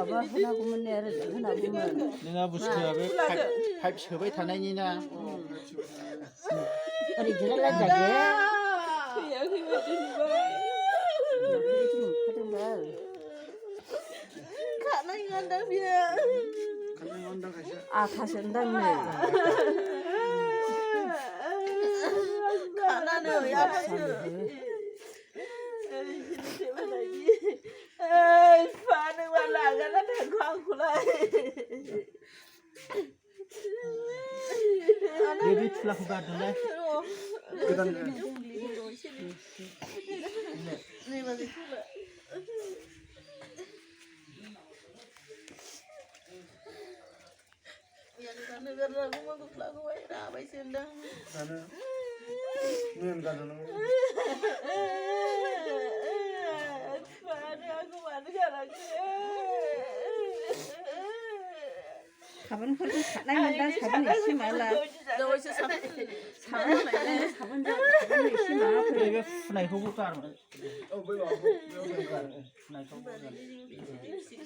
माबा होनांगौमोन आरो होनांगौमोन नोंहा बुस्थुआ बे पाइप सोबाय थानायनि ना ओरै जिरायलायजायो आखासो होनदां नै बे थुलाखौ गारदोंलाय गोदान 사본फोरखौ सानाय मोनदां साबोन एसे माला साबोन एसे माबाफोर बे फुनायखौबो गारमोन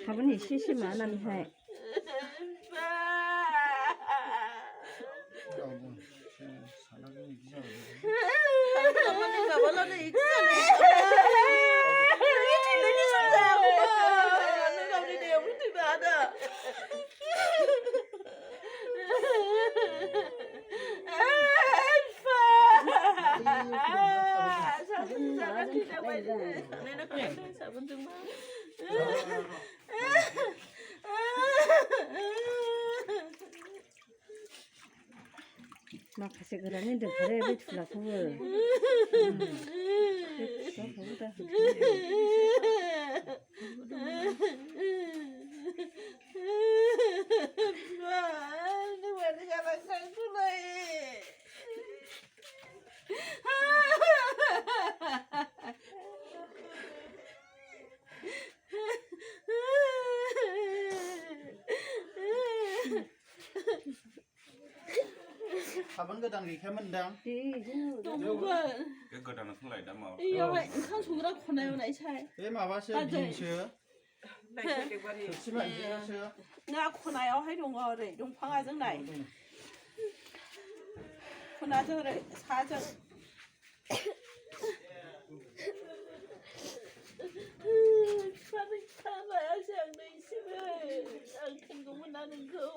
साबोन एसे मानानैहाय माखासे गोरानै दोनखायो बे थुलाखौबो साबोन गोदान गैखायामोनदां बे गोदानखौ लाय दा माबा ओंखाम संग्रा खनायाव नायसाय बे माबासो बिनसो थोरसि ना खनायावहाय दङ ओरै दंफाङा जोंनाय खनाजों ओरै साजों लायासै आं एसेबो आं थोनगौमोन ना नोंखौ